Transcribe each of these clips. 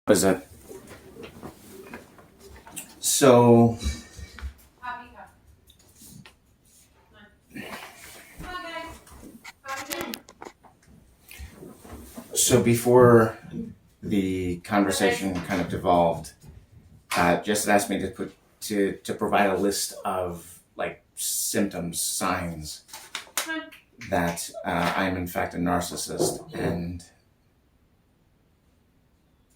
Was that so? So before the conversation kind of devolved, Jess had asked me to provide a list of like symptoms, signs that I am in fact a narcissist, and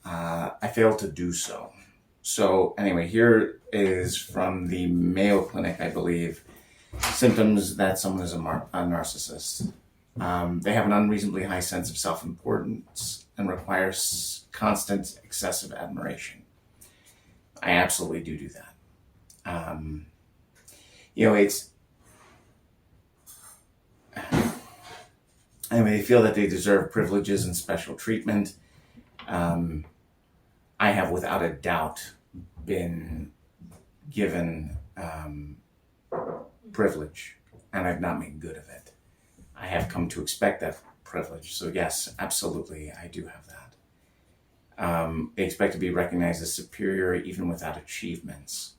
I failed to do so. So anyway, here is from the Mayo Clinic, I believe, symptoms that someone is a narcissist. They have an unreasonably high sense of self-importance and requires constant, excessive admiration. I absolutely do that. It's anyway. They feel that they deserve privileges and special treatment. I have, without a doubt, been given privilege, and I've not made good of it. I have come to expect that privilege. So yes, absolutely, I do have that. They expect to be recognized as superior even without achievements.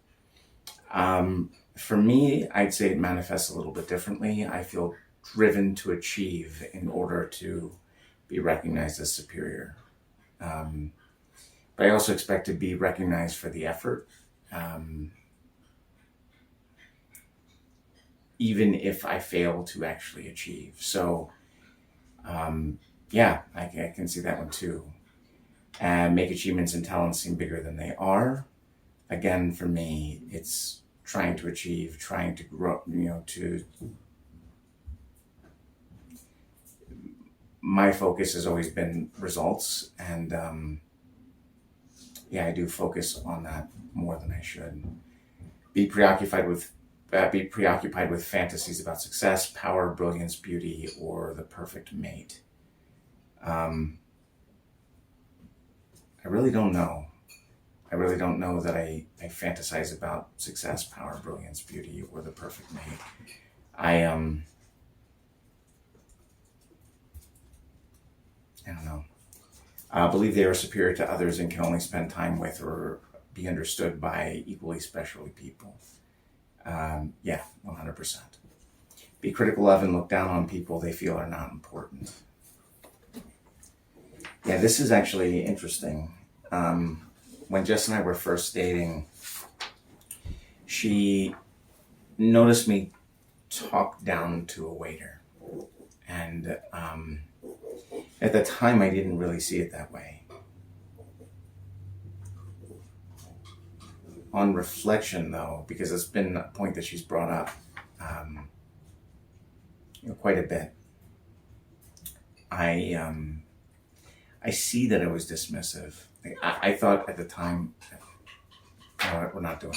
For me, I'd say it manifests a little bit differently. I feel driven to achieve in order to be recognized as superior. But I also expect to be recognized for the effort. Even if I fail to actually achieve. So, I can see that one too. And make achievements and talents seem bigger than they are. Again, for me, it's trying to achieve, trying to grow, my focus has always been results. And I do focus on that more than I should. Be preoccupied with fantasies about success, power, brilliance, beauty, or the perfect mate. I really don't know. I really don't know that I fantasize about success, power, brilliance, beauty, or the perfect mate. I don't know. I believe they are superior to others and can only spend time with or be understood by equally special people. 100%. Be critical of and look down on people they feel are not important. Yeah, this is actually interesting. When Jess and I were first dating, she noticed me talk down to a waiter. And at the time, I didn't really see it that way. On reflection, though, because it's been a point that she's brought up quite a bit, I see that I was dismissive. I thought at the time, we're not doing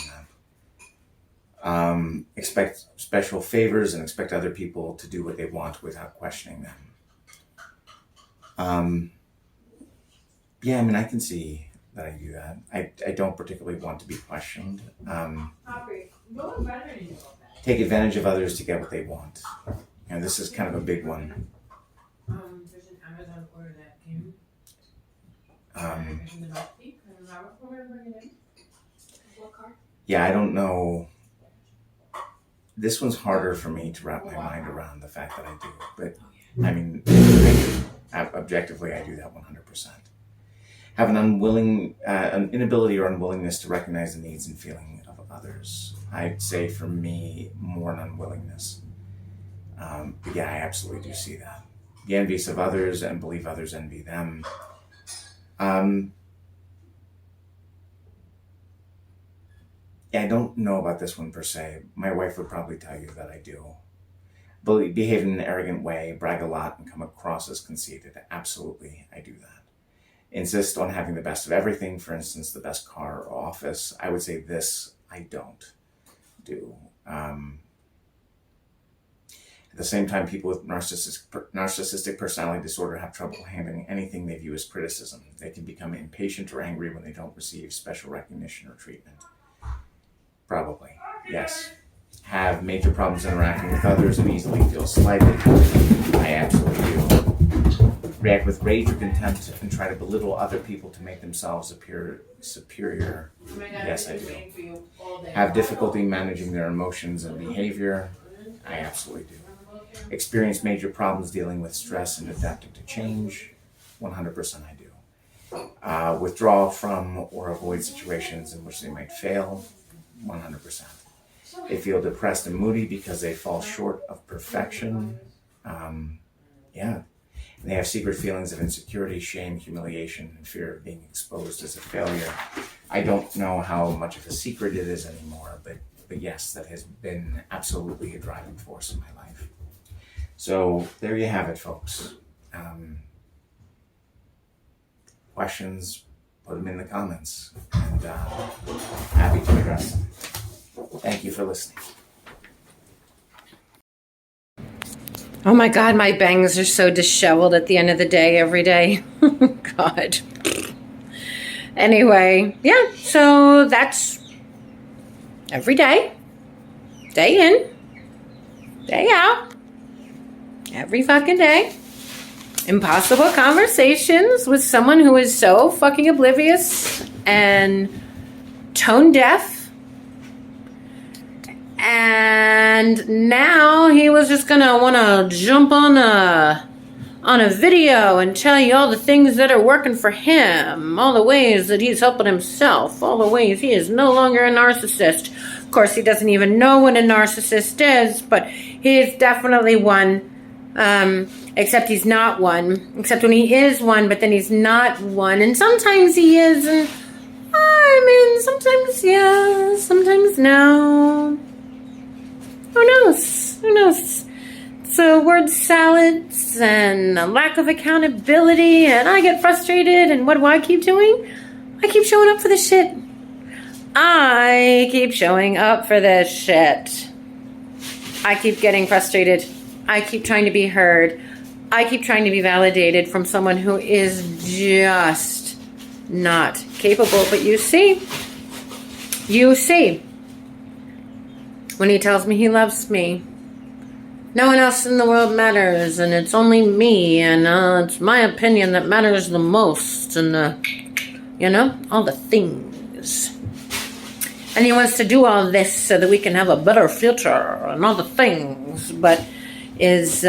that. Expect special favors and expect other people to do what they want without questioning them. I can see that I do that. I don't particularly want to be questioned. Take advantage of others to get what they want. And this is kind of a big one. There's an Amazon order that came. Yeah, I don't know. This one's harder for me to wrap my mind around the fact that I do. But objectively, I do that 100%. Have an inability or unwillingness to recognize the needs and feelings of others. I'd say for me, more an unwillingness. I absolutely do see that. Be envious of others and believe others envy them. I don't know about this one per se. My wife would probably tell you that I do. Behave in an arrogant way, brag a lot, and come across as conceited. Absolutely, I do that. Insist on having the best of everything, for instance, the best car or office. I would say this I don't do. At the same time, people with narcissistic personality disorder have trouble handling anything they view as criticism. They can become impatient or angry when they don't receive special recognition or treatment. Probably, yes. Have major problems interacting with others and easily feel slighted. I absolutely do. react with rage or contempt, and try to belittle other people to make themselves appear superior. Yes, I do. Have difficulty managing their emotions and behavior. I absolutely do. Experience major problems dealing with stress and adapting to change. 100% I do. Withdraw from or avoid situations in which they might fail. 100%. They feel depressed and moody because they fall short of perfection. Yeah. And they have secret feelings of insecurity, shame, humiliation, and fear of being exposed as a failure. I don't know how much of a secret it is anymore, but yes, that has been absolutely a driving force in my life. So there you have it, folks. Questions, put them in the comments, and happy to address them. Thank you for listening. Oh my God, my bangs are so disheveled at the end of the day every day. God. Anyway, yeah, so that's every day. Day in, day out. Every fucking day. Impossible conversations with someone who is so fucking oblivious and tone deaf. And now he was just gonna wanna jump on a video and tell you all the things that are working for him, all the ways that he's helping himself, all the ways he is no longer a narcissist. Of course, he doesn't even know what a narcissist is, but he is definitely one. Except he's not one. Except when he is one, but then he's not one. And sometimes he is, and I mean, sometimes yeah, sometimes no. Who knows? Who knows? So word salads and a lack of accountability, and I get frustrated, and what do I keep doing? I keep showing up for this shit. I keep showing up for this shit. I keep getting frustrated. I keep trying to be heard. I keep trying to be validated from someone who is just not capable. But you see, when he tells me he loves me, no one else in the world matters, and it's only me, and it's my opinion that matters the most, and, you know, all the things. And he wants to do all this so that we can have a better future, and all the things, but is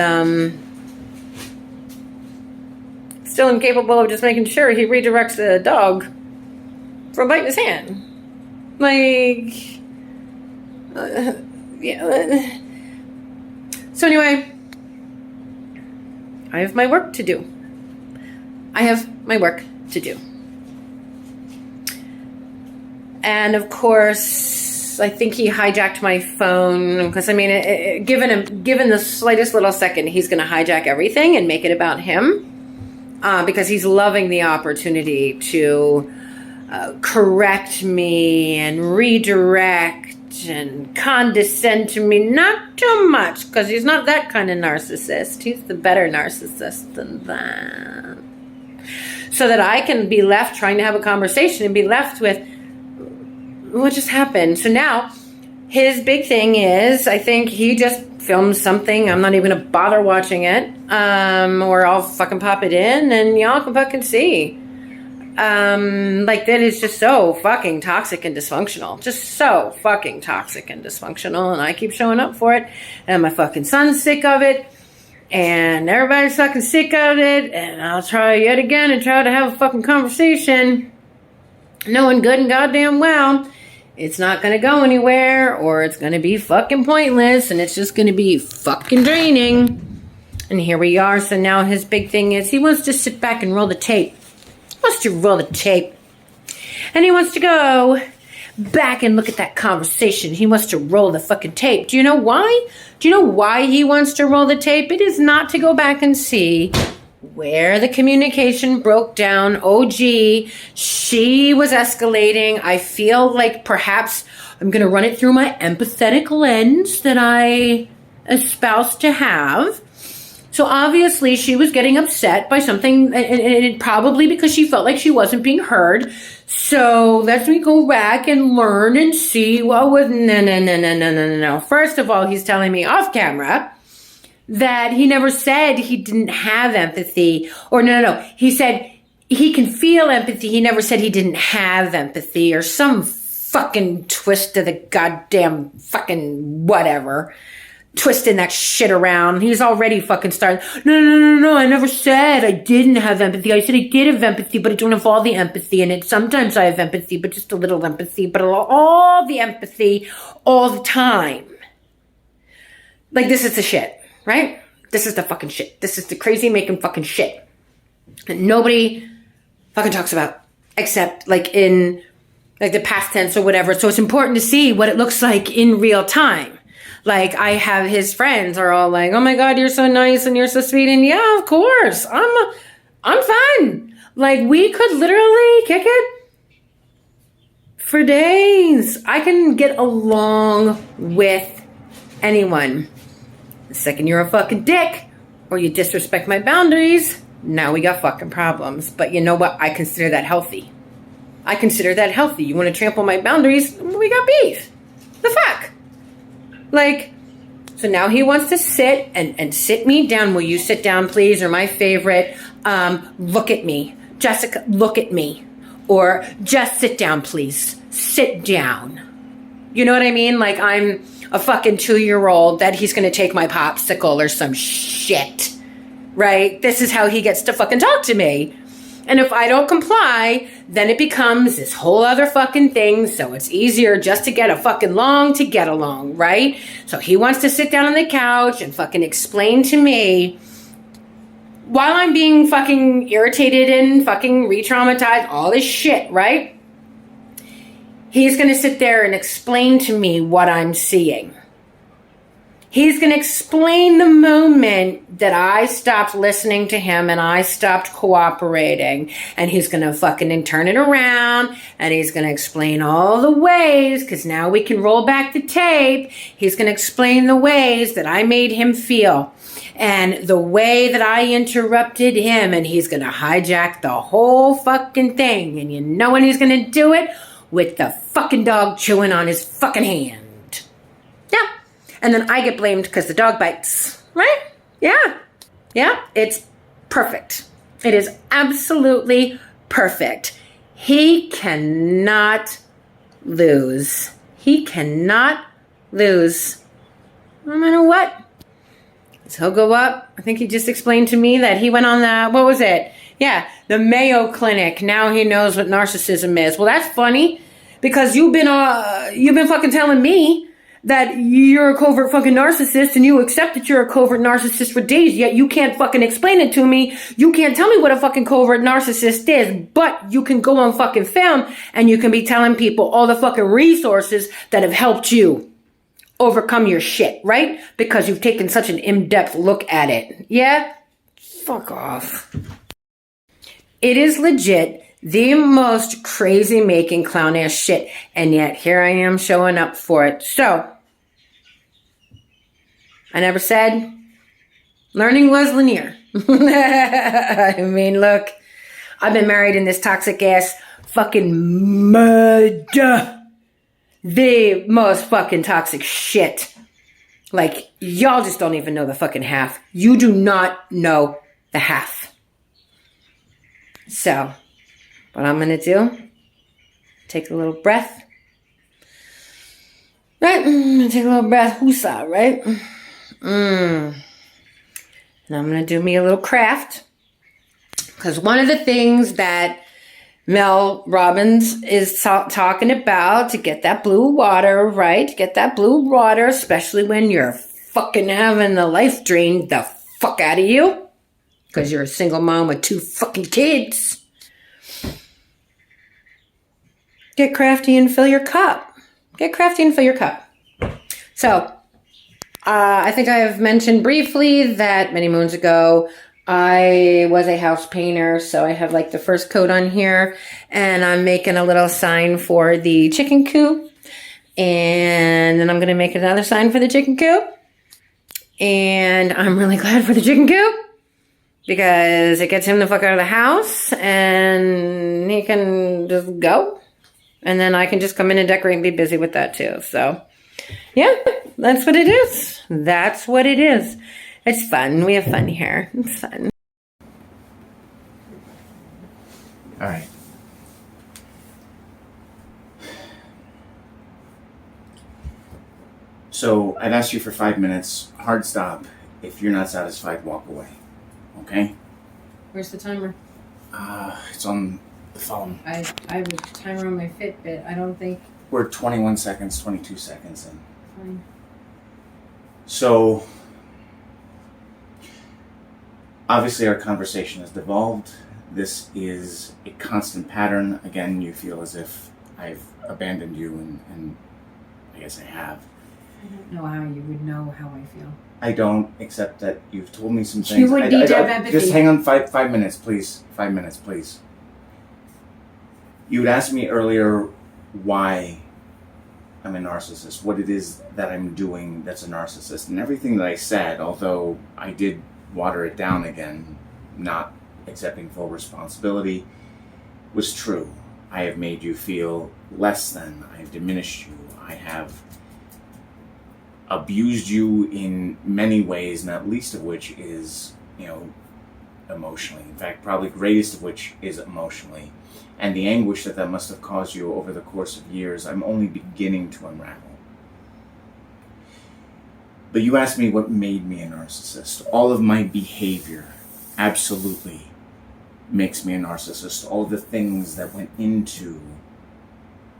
still incapable of just making sure he redirects a dog from biting his hand. Like, yeah. So anyway, I have my work to do. And of course, I think he hijacked my phone because, I mean, given the slightest little second, he's going to hijack everything and make it about him because he's loving the opportunity to correct me and redirect and condescend to me. Not too much, because he's not that kind of narcissist. He's the better narcissist than that. So that I can be left trying to have a conversation and be left with what just happened. So now his big thing is, I think he just filmed something. I'm not even gonna bother watching it, or I'll fucking pop it in and y'all can fucking see. Like, that is just so fucking toxic and dysfunctional. Just so fucking toxic and dysfunctional. And I keep showing up for it. And my fucking son's sick of it. And everybody's fucking sick of it. And I'll try yet again and try to have a fucking conversation, knowing good and goddamn well it's not going to go anywhere, or it's going to be fucking pointless, and it's just going to be fucking draining. And here we are. So now his big thing is he wants to sit back and roll the tape. Wants to roll the tape. And he wants to go back and look at that conversation. He wants to roll the fucking tape. Do you know why? Do you know why he wants to roll the tape? It is not to go back and see where the communication broke down. Oh, gee, she was escalating. I feel like perhaps I'm going to run it through my empathetic lens that I espouse to have. So obviously she was getting upset by something, and probably because she felt like she wasn't being heard. So let me go back and learn and see what was, no. First of all, he's telling me off camera that he never said he didn't have empathy. Or no. He said he can feel empathy. He never said he didn't have empathy, or some fucking twist of the goddamn fucking whatever. Twisting that shit around. He's already fucking starting. No. I never said I didn't have empathy. I said I did have empathy, but I don't have all the empathy in it. Sometimes I have empathy, but just a little empathy, but all the empathy all the time. Like, this is the shit, right? This is the fucking shit. This is the crazy making fucking shit that nobody fucking talks about, except like in like the past tense or whatever. So it's important to see what it looks like in real time. Like, I have his friends are all like, oh my God, you're so nice and you're so sweet. And yeah, of course, I'm fun. Like, we could literally kick it for days. I can get along with anyone. The second you're a fucking dick or you disrespect my boundaries, now we got fucking problems. But you know what? I consider that healthy. You want to trample my boundaries? We got beef. The fuck? Like, so now he wants to sit and sit me down. Will you sit down, please? Or my favorite, look at me. Jessica, look at me. Or just sit down, please. Sit down. You know what I mean? Like, I'm a fucking 2-year-old that he's going to take my popsicle or some shit. Right? This is how he gets to fucking talk to me. And if I don't comply, then it becomes this whole other fucking thing. So it's easier just to get along, right? So he wants to sit down on the couch and fucking explain to me while I'm being fucking irritated and fucking re-traumatized, all this shit, right? He's going to sit there and explain to me what I'm seeing. He's going to explain the moment that I stopped listening to him and I stopped cooperating. And he's going to fucking turn it around and he's going to explain all the ways, because now we can roll back the tape. He's going to explain the ways that I made him feel and the way that I interrupted him. And he's going to hijack the whole fucking thing. And you know when he's going to do it? With the fucking dog chewing on his fucking hand. Yeah. And then I get blamed because the dog bites, right? Yeah, it's perfect. It is absolutely perfect. He cannot lose. No matter what. So he'll go up. I think he just explained to me that he went on what was it? Yeah, the Mayo Clinic. Now he knows what narcissism is. Well, that's funny because you've been fucking telling me that you're a covert fucking narcissist and you accept that you're a covert narcissist for days, yet you can't fucking explain it to me. You can't tell me what a fucking covert narcissist is, but you can go on fucking film and you can be telling people all the fucking resources that have helped you overcome your shit, right? Because you've taken such an in-depth look at it. Yeah? Fuck off. It is legit the most crazy making clown ass shit. And yet here I am showing up for it. So I never said learning was linear. I mean, look, I've been married in this toxic ass fucking mud. The most fucking toxic shit. Like, y'all just don't even know the fucking half. You do not know the half. So what I'm going to do, take a little breath. Right? Take a little breath. Woosah, right? And I'm going to do me a little craft. Because one of the things that Mel Robbins is talking about to get that blue water, right? To get that blue water, especially when you're fucking having the life drained the fuck out of you. Because you're a single mom with 2 fucking kids. Get crafty and fill your cup. So, I think I've mentioned briefly that many moons ago, I was a house painter. So I have like the first coat on here and I'm making a little sign for the chicken coop. And then I'm going to make another sign for the chicken coop. And I'm really glad for the chicken coop because it gets him the fuck out of the house and he can just go. And then I can just come in and decorate and be busy with that too. So, yeah, that's what it is. It's fun. We have fun here. It's fun. All right. So I've asked you for 5 minutes. Hard stop. If you're not satisfied, walk away. Okay? Where's the timer? It's on the phone. I have a timer on my Fitbit. I don't think. We're 21 seconds, 22 seconds in. Fine. So, obviously our conversation has devolved. This is a constant pattern. Again, you feel as if I've abandoned you, and I guess I have. I don't know how you would know how I feel. I don't, except that you've told me some things. You would need to have empathy. Just hang on 5 minutes, please. 5 minutes, please. You had asked me earlier why I'm a narcissist, what it is that I'm doing that's a narcissist. And everything that I said, although I did water it down again, not accepting full responsibility, was true. I have made you feel less than. I have diminished you. I have abused you in many ways, not least of which is, emotionally. In fact, probably greatest of which is emotionally. And the anguish that must have caused you over the course of years, I'm only beginning to unravel. But you asked me what made me a narcissist. All of my behavior absolutely makes me a narcissist. All of the things that went into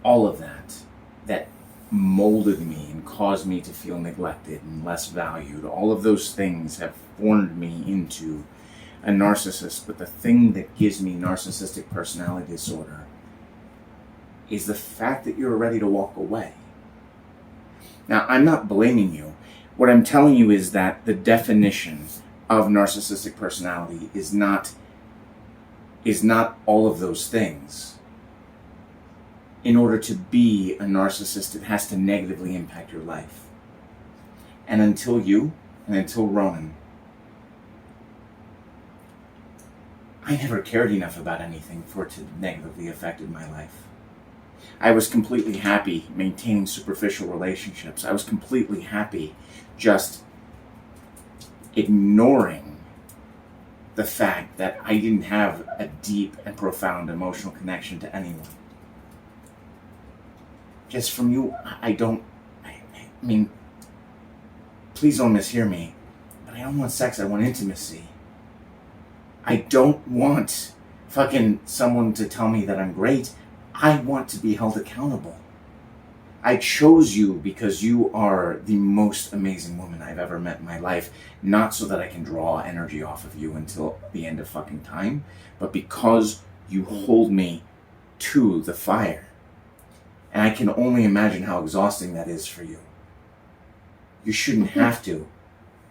all of that molded me and caused me to feel neglected and less valued, all of those things have formed me into a narcissist. But the thing that gives me narcissistic personality disorder is the fact that you're ready to walk away. Now, I'm not blaming you. What I'm telling you is that the definition of narcissistic personality is not all of those things. In order to be a narcissist, it has to negatively impact your life. And until Ronan, I never cared enough about anything for it to negatively affected my life. I was completely happy maintaining superficial relationships. I was completely happy just ignoring the fact that I didn't have a deep and profound emotional connection to anyone. Just from you, I mean, please don't mishear me, but I don't want sex, I want intimacy. I don't want fucking someone to tell me that I'm great. I want to be held accountable. I chose you because you are the most amazing woman I've ever met in my life, not so that I can draw energy off of you until the end of fucking time, but because you hold me to the fire. And I can only imagine how exhausting that is for you. You shouldn't have to.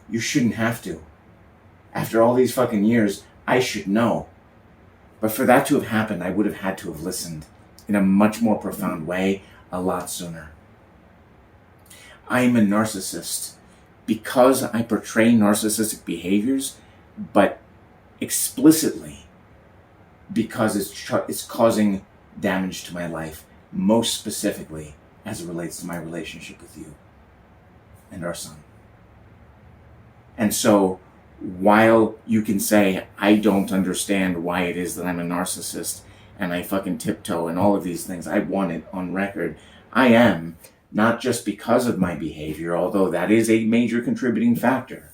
You shouldn't have to. After all these fucking years, I should know. But for that to have happened, I would have had to have listened in a much more profound way a lot sooner. I am a narcissist because I portray narcissistic behaviors, but explicitly because it's causing damage to my life, most specifically as it relates to my relationship with you and our son. And so, while you can say, I don't understand why it is that I'm a narcissist and I fucking tiptoe and all of these things, I want it on record. I am, not just because of my behavior, although that is a major contributing factor,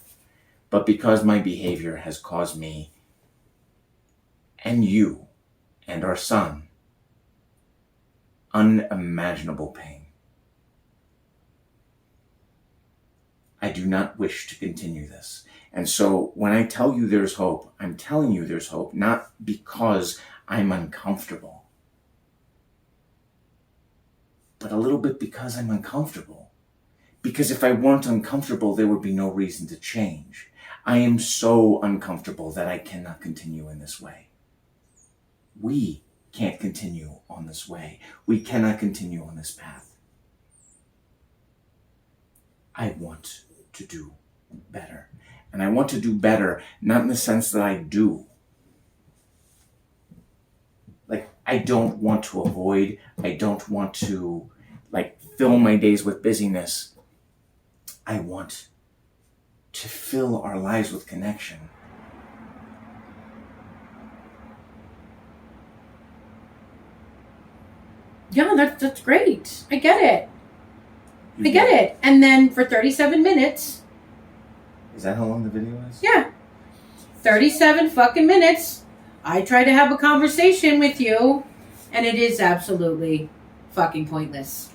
but because my behavior has caused me and you and our son unimaginable pain. I do not wish to continue this. And so when I tell you there's hope, I'm telling you there's hope, not because I'm uncomfortable, but a little bit because I'm uncomfortable. Because if I weren't uncomfortable, there would be no reason to change. I am so uncomfortable that I cannot continue in this way. We can't continue on this way. We cannot continue on this path. I want to do better. And I want to do better, not in the sense that I do. Like, I don't want to avoid, I don't want to, fill my days with busyness. I want to fill our lives with connection. Yeah, that's great. I get it. You I get it. And then for 37 minutes. Is that how long the video is? Yeah. 37 fucking minutes. I try to have a conversation with you, and it is absolutely fucking pointless.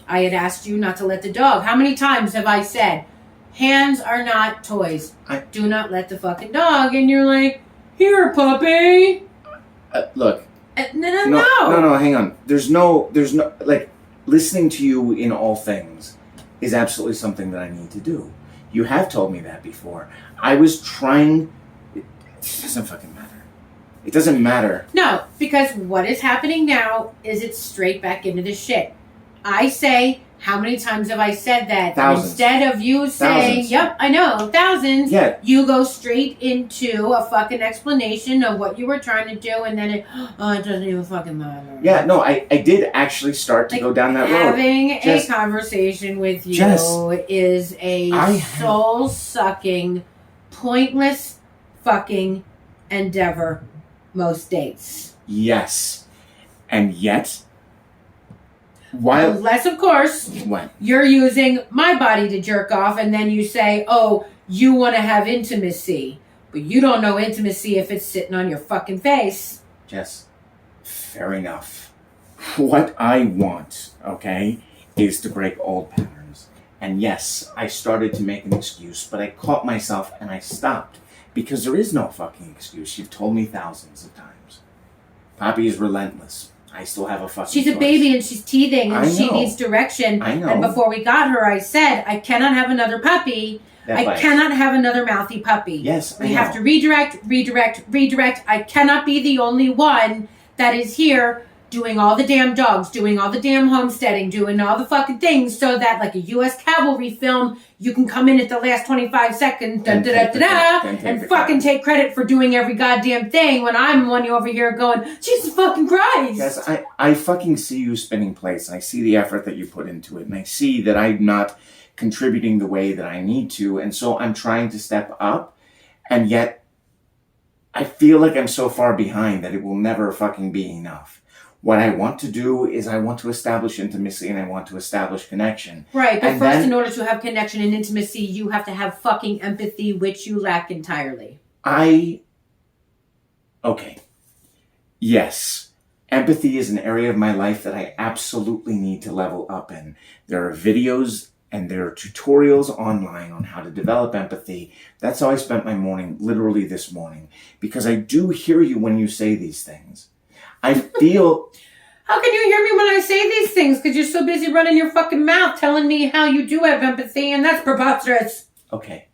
I had asked you not to let the dog. How many times have I said, hands are not toys. Do not let the fucking dog. And you're like, here, puppy. Look. No. Hang on. There's no, like, listening to you in all things is absolutely something that I need to do. You have told me that before. I was trying, it doesn't fucking matter. It doesn't matter. No, because what is happening now is it's straight back into the shit. I say, how many times have I said that? Thousands. Instead of you saying, Thousands. yep, I know, thousands, Yeah. you go straight into a fucking explanation of what you were trying to do, and then it doesn't even fucking matter. Yeah, no, I did actually start to go down that road. Having Jess, a conversation with you Jess, is a soul-sucking, pointless fucking endeavor most days. Yes. And yet, while... Unless, of course, What? you're using my body to jerk off, and then you say, oh, you want to have intimacy. But you don't know intimacy if it's sitting on your fucking face. Jess, fair enough. What I want, okay, is to break old patterns. And yes, I started to make an excuse, but I caught myself and I stopped. Because there is no fucking excuse. You've told me thousands of times. Poppy is relentless. I still have a fucking She's a choice. baby and she's teething and I she know. needs direction. I know. And before we got her, I said, I cannot have another puppy. That bites. cannot have another mouthy puppy. Yes, We I have know. to redirect. I cannot be the only one that is here doing all the damn dogs, doing all the damn homesteading, doing all the fucking things so that like a U.S. cavalry film, you can come in at the last 25 seconds And and fucking take credit for doing every goddamn thing when I'm one over here going, Jesus fucking Christ. Yes, I fucking see you spinning plates. I see the effort that you put into it. And I see that I'm not contributing the way that I need to. And so I'm trying to step up. And yet, I feel like I'm so far behind that it will never fucking be enough. What I want to do is I want to establish intimacy and I want to establish connection. Right, but And first, then- in order to have connection and intimacy, you have to have fucking empathy, which you lack entirely. Okay. Yes. Empathy is an area of my life that I absolutely need to level up in. There are videos and there are tutorials online on how to develop empathy. That's how I spent my morning, literally this morning, because I do hear you when you say these things. I feel... How can you hear me when I say these things? Because you're so busy running your fucking mouth telling me how you do have empathy, and that's preposterous. Okay,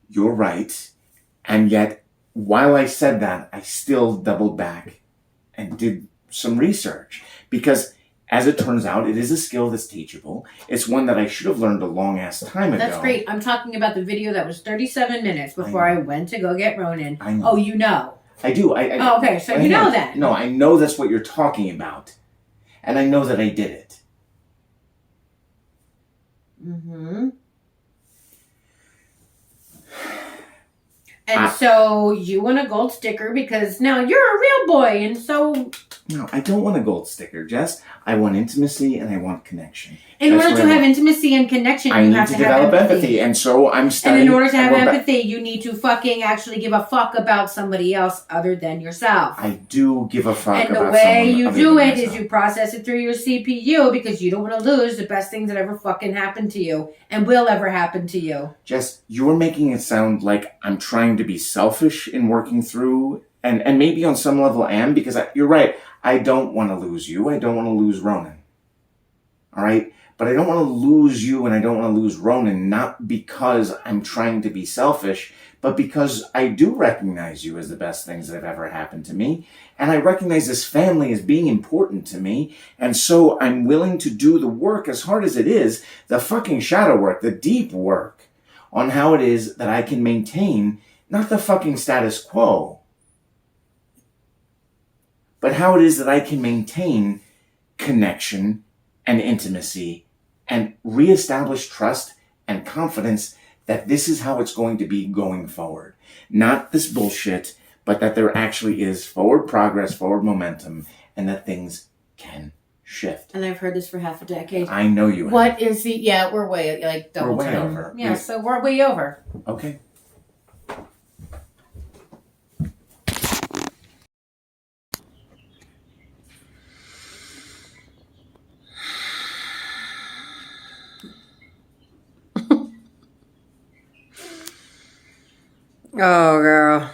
you're right. And yet, while I said that, I still doubled back and did some research. Because, as it turns out, it is a skill that's teachable. It's one that I should have learned a long-ass time ago. That's great. I'm talking about the video that was 37 minutes before I went to go get Ronan. I know. Oh, you know. I do. Oh, okay, so you know that. No, I know that's what you're talking about. And I know that I did it. Mm-hmm. And so you want a gold sticker because now you're a real boy, and so... No, I don't want a gold sticker, Jess. I want intimacy and I want connection. In That's order what to I have want. intimacy and connection, I you need have to to develop have empathy. and so I'm And studying. in order to have we're empathy, you need to fucking actually give a fuck about somebody else other than yourself. I do give a fuck And the about way someone you other do than it is myself. you process it through your CPU because you don't want to lose the best things that ever fucking happened to you and will ever happen to you. Jess, you're making it sound like I'm trying to be selfish in working through, and maybe on some level I am, because you're right. I don't want to lose you. I don't want to lose Ronan. All right? But I don't want to lose you and I don't want to lose Ronan, not because I'm trying to be selfish, but because I do recognize you as the best things that have ever happened to me. And I recognize this family as being important to me. And so I'm willing to do the work, as hard as it is, the fucking shadow work, the deep work, on how it is that I can maintain not the fucking status quo, but how it is that I can maintain connection and intimacy and reestablish trust and confidence that this is how it's going to be going forward. Not this bullshit, but that there actually is forward progress, forward momentum, and that things can shift. And I've heard this for half a decade. I know you have. What is the... Yeah, we're way, like, double We're way time. over. Yeah, so we're way over. Okay. Oh, girl.